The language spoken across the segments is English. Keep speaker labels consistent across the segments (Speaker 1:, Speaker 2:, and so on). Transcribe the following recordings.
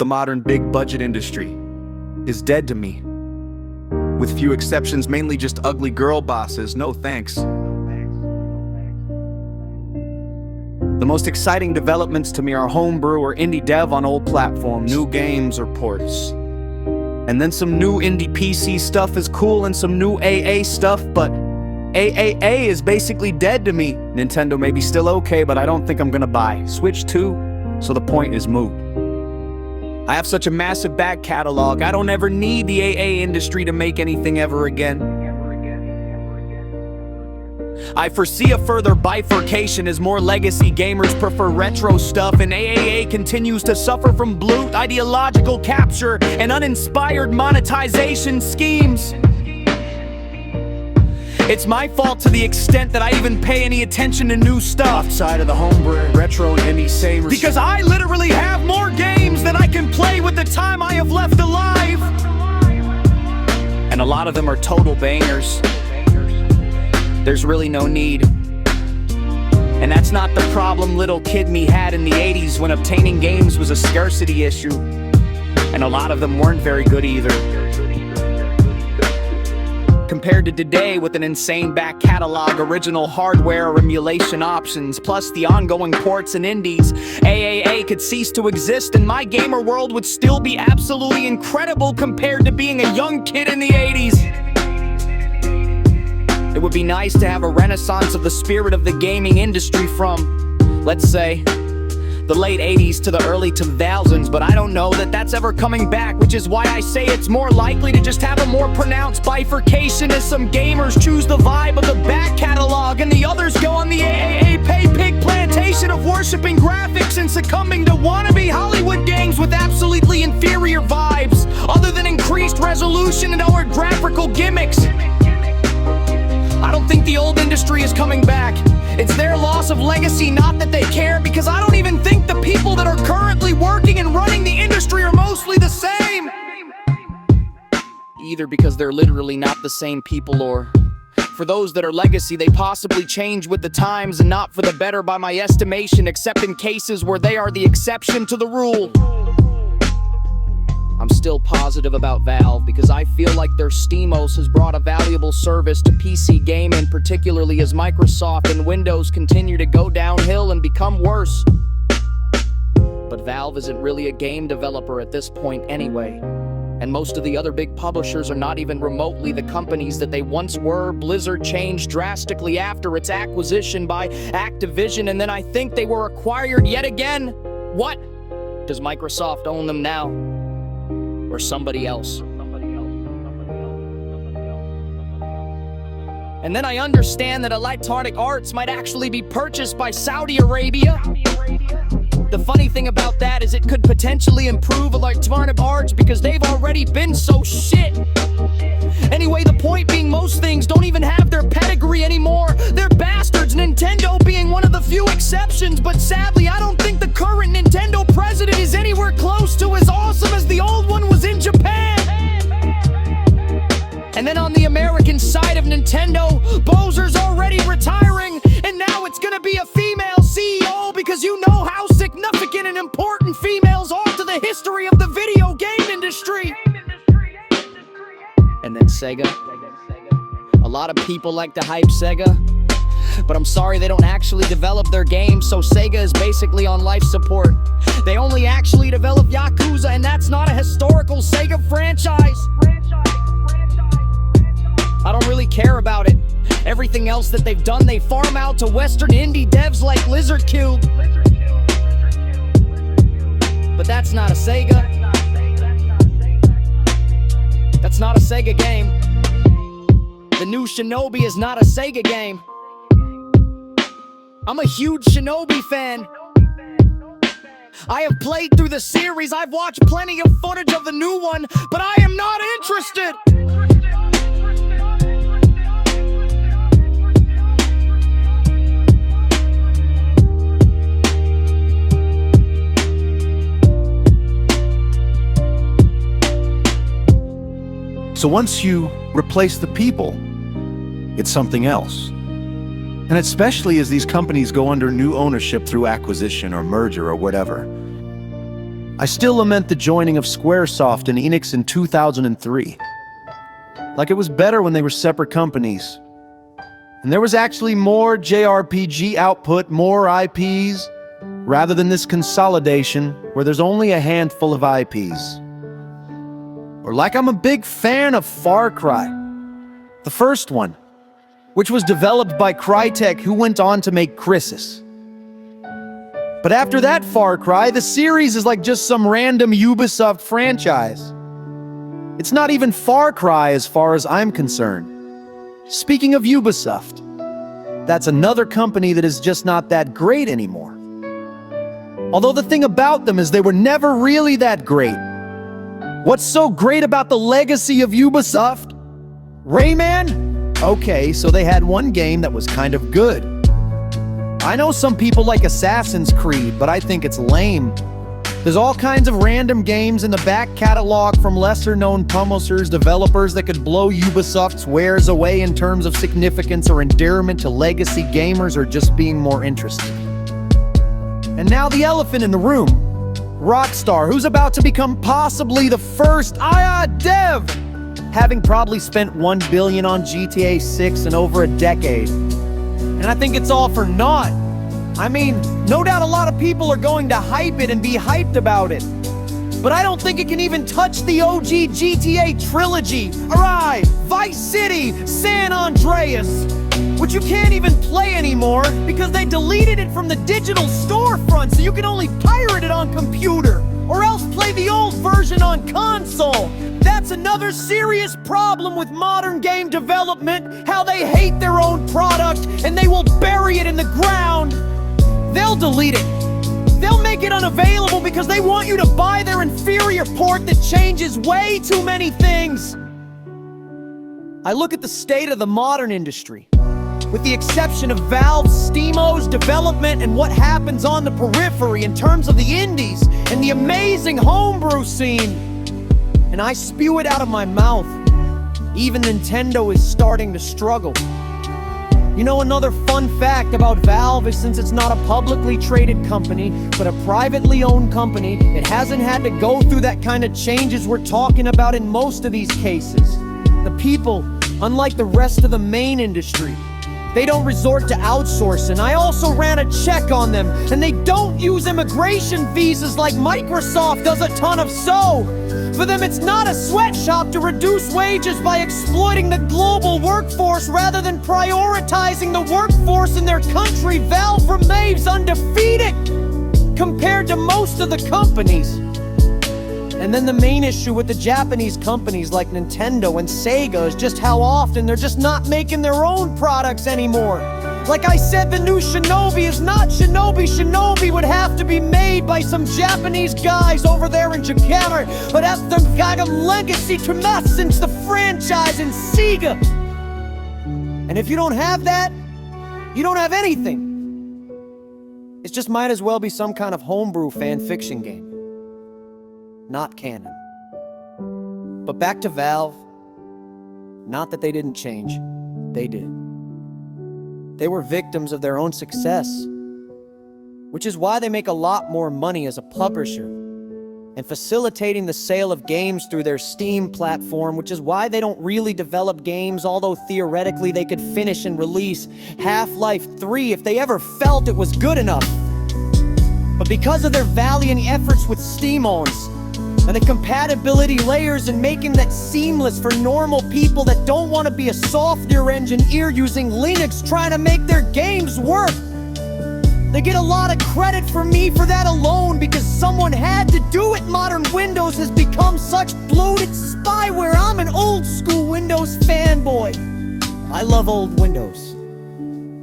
Speaker 1: The modern big-budget industry is dead to me. With few exceptions, mainly just ugly girl bosses, no thanks. The most exciting developments to me are homebrew or indie dev on old platform, new games or ports. And then some new indie PC stuff is cool and some new AA stuff, but AAA is basically dead to me. Nintendo may be still okay, but I don't think I'm gonna buy Switch 2, so the point is moot. I have such a massive back catalog, I don't ever need the AA industry to make anything ever again. I foresee a further bifurcation as more legacy gamers prefer retro stuff and AAA continues to suffer from bloat, ideological capture, and uninspired monetization schemes. It's my fault to the extent that I even pay any attention to new stuff outside of the homebrew, retro, and indie same. Because I literally have more games than I can play with the time I have left alive. And a lot of them are total bangers. There's really no need. And that's not the problem little kid me had in the 80s when obtaining games was a scarcity issue. And a lot of them weren't very good either. Compared to today with an insane back catalog, original hardware or emulation options, plus the ongoing ports and indies, AAA could cease to exist and my gamer world would still be absolutely incredible compared to being a young kid in the 80s. It would be nice to have a renaissance of the spirit of the gaming industry from, let's say, the late 80s to the early 2000s, but I don't know that that's ever coming back, which is why I say it's more likely to just have a more pronounced bifurcation as some gamers choose the vibe of the back catalog and the others go on the AAA pay pig plantation of worshipping graphics and succumbing to wannabe Hollywood games with absolutely inferior vibes, other than increased resolution and our graphical gimmicks. I don't think the old industry is coming back. It's their loss of legacy, not that they care, because I don't even think the people that are currently working and running the industry are mostly the same. Either because they're literally not the same people, or for those that are legacy, they possibly change with the times and not for the better by my estimation, except in cases where they are the exception to the rule. I'm still positive about Valve because I feel like their SteamOS has brought a valuable service to PC gaming, particularly as Microsoft and Windows continue to go downhill and become worse. But Valve isn't really a game developer at this point anyway. And most of the other big publishers are not even remotely the companies that they once were. Blizzard changed drastically after its acquisition by Activision, and then I think they were acquired yet again. What? Does Microsoft own them now? Or somebody else? And then I understand that Electronic Arts might actually be purchased by Saudi Arabia. The funny thing about that is it could potentially improve Electronic Arts because they've already been so shit. Anyway, the point being most things don't even have their pedigree anymore. They're bastards, Nintendo being one of the few exceptions, but sadly I don't think the current Nintendo president is anywhere close to as awesome as the old one was in Japan. And then on the American side of Nintendo, Bowser's already retiring, and now it's gonna be a female CEO because you know how significant and important females are to the history of the video game industry. And then Sega. A lot of people like to hype Sega, but I'm sorry they don't actually develop their games, so Sega is basically on life support. They only actually develop Yakuza, and that's not a historical Sega franchise. I don't really care about it. Everything else that they've done, they farm out to Western indie devs like Lizard Cube. But that's not a Sega. That's not a Sega game. The new Shinobi is not a Sega game. I'm a huge Shinobi fan. I have played through the series, I've watched plenty of footage of the new one, but I am not interested.
Speaker 2: So once you replace the people, it's something else. And especially as these companies go under new ownership through acquisition or merger or whatever. I still lament the joining of Squaresoft and Enix in 2003. Like, it was better when they were separate companies. And there was actually more JRPG output, more IPs, rather than this consolidation where there's only a handful of IPs. Or like, I'm a big fan of Far Cry, the first one, which was developed by Crytek, who went on to make Crysis. But after that Far Cry, the series is like just some random Ubisoft franchise. It's not even Far Cry as far as I'm concerned. Speaking of Ubisoft, that's another company that is just not that great anymore. Although the thing about them is they were never really that great. What's so great about the legacy of Ubisoft? Rayman? Okay, so they had one game that was kind of good. I know some people like Assassin's Creed, but I think it's lame. There's all kinds of random games in the back catalog from lesser-known publishers, developers that could blow Ubisoft's wares away in terms of significance or endearment to legacy gamers or just being more interesting. And now the elephant in the room. Rockstar, who's about to become possibly the first dev, having probably spent $1 billion on GTA 6 in over a decade. And I think it's all for naught. I mean, no doubt a lot of people are going to hype it and be hyped about it. But I don't think it can even touch the OG GTA trilogy. Alright, Vice City, San Andreas, which you can't even play anymore because they deleted it from the digital storefront, so you can only pirate it on computer, or else play the old version on console. That's another serious problem with modern game development, how they hate their own product and they will bury it in the ground. They'll delete it. They'll make it unavailable because they want you to buy their inferior port that changes way too many things. I look at the state of the modern industry. With the exception of Valve's, Steamo's development and what happens on the periphery in terms of the indies and the amazing homebrew scene. And I spew it out of my mouth. Even Nintendo is starting to struggle. You know, another fun fact about Valve is since it's not a publicly traded company, but a privately owned company, it hasn't had to go through that kind of changes we're talking about in most of these cases. The people, unlike the rest of the main industry, they don't resort to outsourcing. I also ran a check on them, and they don't use immigration visas like Microsoft does a ton of so. For them, it's not a sweatshop to reduce wages by exploiting the global workforce rather than prioritizing the workforce in their country. Valve remains undefeated compared to most of the companies. And then the main issue with the Japanese companies like Nintendo and Sega is just how often they're just not making their own products anymore. Like I said, the new Shinobi is not Shinobi. Shinobi would have to be made by some Japanese guys over there in Japan, but that's the kind of legacy to us since the franchise in Sega. And if you don't have that, you don't have anything. It just might as well be some kind of homebrew fan fiction game. Not canon. But back to Valve. Not that they didn't change. They did. They were victims of their own success, which is why they make a lot more money as a publisher and facilitating the sale of games through their Steam platform, which is why they don't really develop games, although theoretically they could finish and release Half-Life 3 if they ever felt it was good enough. But because of their valiant efforts with Steam owns, and the compatibility layers and making that seamless for normal people that don't want to be a software engineer using Linux trying to make their games work. They get a lot of credit from me for that alone because someone had to do it. Modern Windows has become such bloated spyware. I'm an old school Windows fanboy. I love old Windows,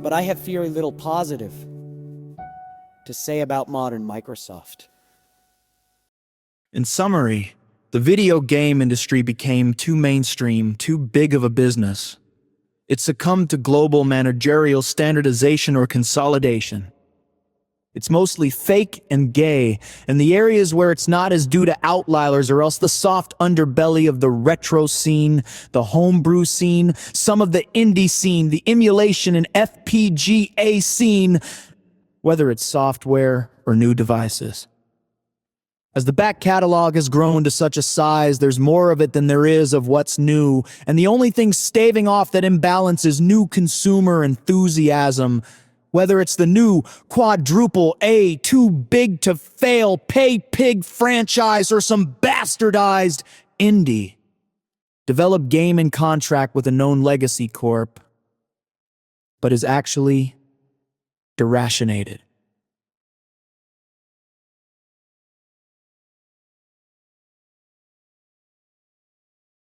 Speaker 2: but I have very little positive to say about modern Microsoft.
Speaker 3: In summary, the video game industry became too mainstream, too big of a business. It succumbed to global managerial standardization or consolidation. It's mostly fake and gay, and the areas where it's not is due to outliers or else the soft underbelly of the retro scene, the homebrew scene, some of the indie scene, the emulation and FPGA scene, whether it's software or new devices. As the back catalog has grown to such a size, there's more of it than there is of what's new, and the only thing staving off that imbalance is new consumer enthusiasm. Whether it's the new quadruple A, too big to fail, pay pig franchise, or some bastardized indie. Developed game in contract with a known legacy corp, but is actually deracinated.